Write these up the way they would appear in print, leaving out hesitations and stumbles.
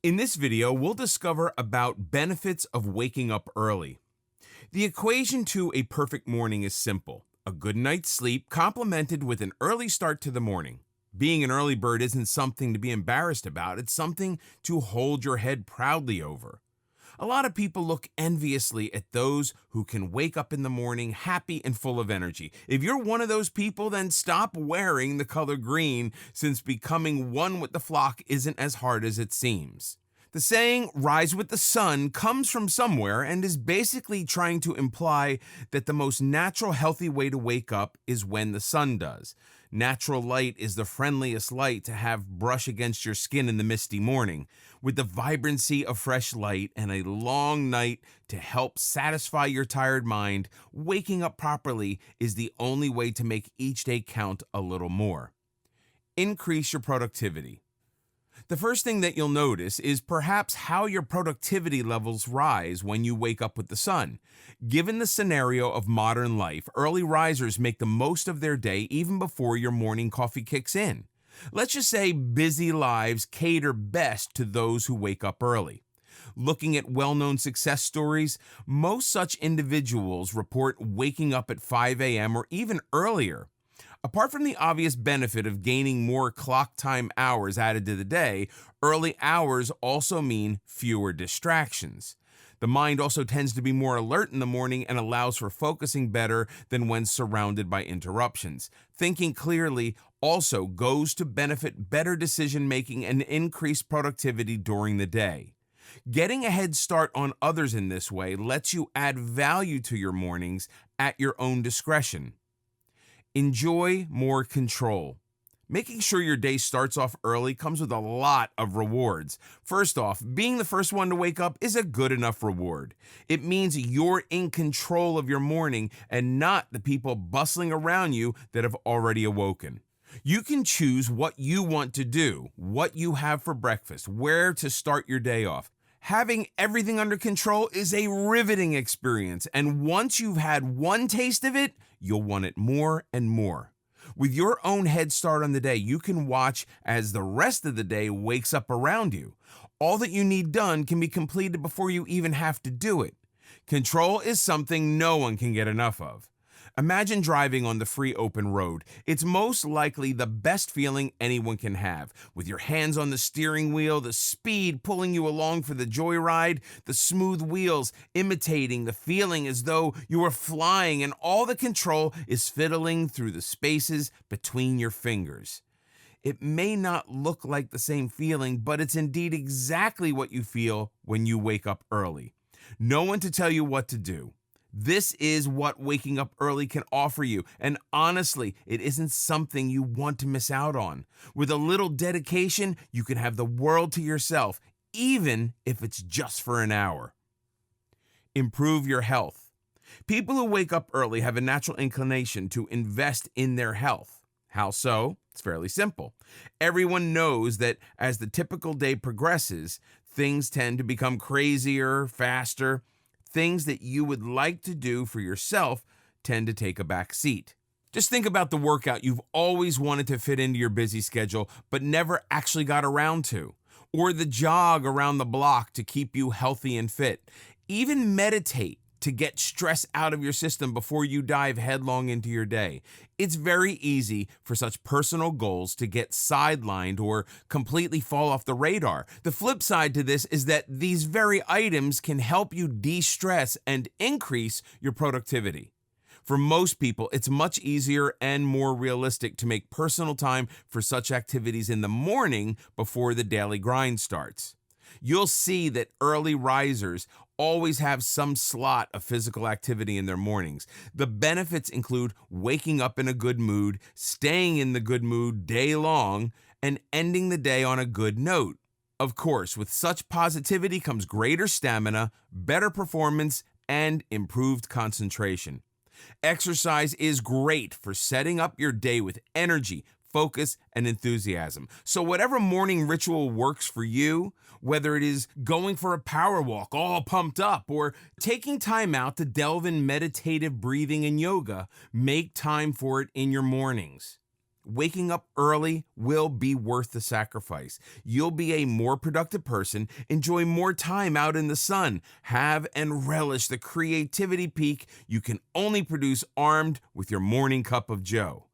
In this video, we'll discover about benefits of waking up early. The equation to a perfect morning is simple: a good night's sleep complemented with an early start to the morning. Being an early bird isn't something to be embarrassed about, it's something to hold your head proudly over. A lot of people look enviously at those who can wake up in the morning happy and full of energy. If you're one of those people, then stop wearing the color green, since becoming one with the flock isn't as hard as it seems. The saying, rise with the sun, comes from somewhere and is basically trying to imply that the most natural, healthy way to wake up is when the sun does. Natural light is the friendliest light to have brush against your skin in the misty morning. With the vibrancy of fresh light and a long night to help satisfy your tired mind, waking up properly is the only way to make each day count a little more. Increase your productivity. The first thing that you'll notice is perhaps how your productivity levels rise when you wake up with the sun. Given the scenario of modern life, early risers make the most of their day even before your morning coffee kicks in. Let's just say busy lives cater best to those who wake up early. Looking at well-known success stories, most such individuals report waking up at 5 a.m. or even earlier. Apart from the obvious benefit of gaining more clock time hours added to the day, early hours also mean fewer distractions. The mind also tends to be more alert in the morning and allows for focusing better than when surrounded by interruptions. Thinking clearly also goes to benefit better decision making and increased productivity during the day. Getting a head start on others in this way lets you add value to your mornings at your own discretion. Enjoy more control. Making sure your day starts off early comes with a lot of rewards. First off, being the first one to wake up is a good enough reward. It means you're in control of your morning and not the people bustling around you that have already awoken. You can choose what you want to do, what you have for breakfast, where to start your day off. Having everything under control is a riveting experience, and once you've had one taste of it, you'll want it more and more. With your own head start on the day, you can watch as the rest of the day wakes up around you. All that you need done can be completed before you even have to do it. Control is something no one can get enough of. Imagine driving on the free open road. It's most likely the best feeling anyone can have. With your hands on the steering wheel, the speed pulling you along for the joyride, the smooth wheels imitating the feeling as though you were flying, and all the control is fiddling through the spaces between your fingers. It may not look like the same feeling, but it's indeed exactly what you feel when you wake up early. No one to tell you what to do. This is what waking up early can offer you, and honestly, it isn't something you want to miss out on. With a little dedication, you can have the world to yourself, even if it's just for an hour. Improve your health. People who wake up early have a natural inclination to invest in their health. How so? It's fairly simple. Everyone knows that as the typical day progresses, things tend to become crazier, faster. Things that you would like to do for yourself tend to take a back seat. Just think about the workout you've always wanted to fit into your busy schedule but never actually got around to, or the jog around the block to keep you healthy and fit. Even meditate to get stress out of your system before you dive headlong into your day. It's very easy for such personal goals to get sidelined or completely fall off the radar. The flip side to this is that these very items can help you de-stress and increase your productivity. For most people, it's much easier and more realistic to make personal time for such activities in the morning before the daily grind starts. You'll see that early risers always have some slot of physical activity in their mornings. The benefits include waking up in a good mood, staying in the good mood day long, and ending the day on a good note. Of course, with such positivity comes greater stamina, better performance, and improved concentration. Exercise is great for setting up your day with energy, focus, and enthusiasm. So whatever morning ritual works for you, whether it is going for a power walk all pumped up or taking time out to delve in meditative breathing and yoga, make time for it in your mornings. Waking up early will be worth the sacrifice. You'll be a more productive person, enjoy more time out in the sun, have and relish the creativity peak you can only produce armed with your morning cup of joe.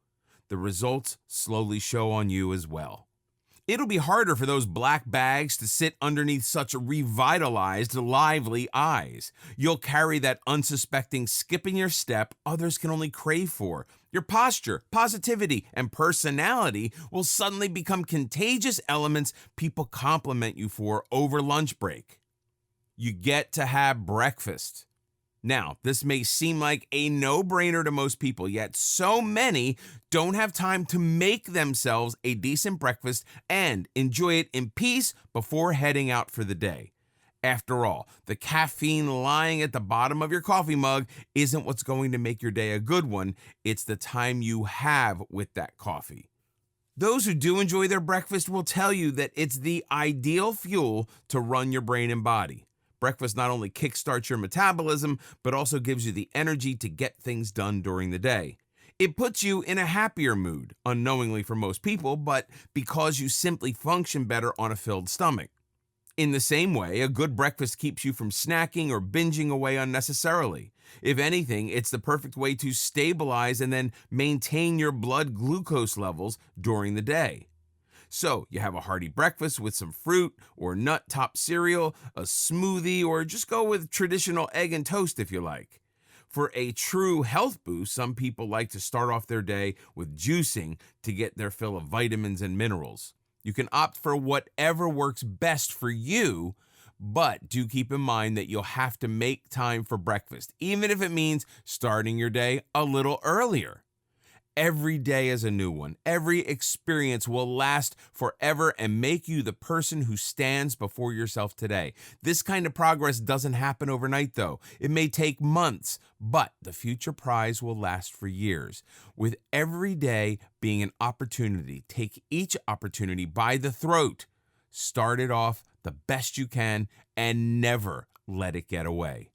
The results slowly show on you as well. It'll be harder for those black bags to sit underneath such revitalized, lively eyes. You'll carry that unsuspecting skip in your step others can only crave for. Your posture, positivity, and personality will suddenly become contagious elements people compliment you for over lunch break. You get to have breakfast. Now, this may seem like a no-brainer to most people, yet so many don't have time to make themselves a decent breakfast and enjoy it in peace before heading out for the day. After all, the caffeine lying at the bottom of your coffee mug isn't what's going to make your day a good one. It's the time you have with that coffee. Those who do enjoy their breakfast will tell you that it's the ideal fuel to run your brain and body. Breakfast not only kickstarts your metabolism, but also gives you the energy to get things done during the day. It puts you in a happier mood, unknowingly for most people, but because you simply function better on a filled stomach. In the same way, a good breakfast keeps you from snacking or binging away unnecessarily. If anything, it's the perfect way to stabilize and then maintain your blood glucose levels during the day. So you have a hearty breakfast with some fruit or nut-topped cereal, a smoothie, or just go with traditional egg and toast if you like. For a true health boost, some people like to start off their day with juicing to get their fill of vitamins and minerals. You can opt for whatever works best for you, but do keep in mind that you'll have to make time for breakfast, even if it means starting your day a little earlier. Every day is a new one. Every experience will last forever and make you the person who stands before yourself today. This kind of progress doesn't happen overnight, though. It may take months, but the future prize will last for years. With every day being an opportunity, take each opportunity by the throat. Start it off the best you can and never let it get away.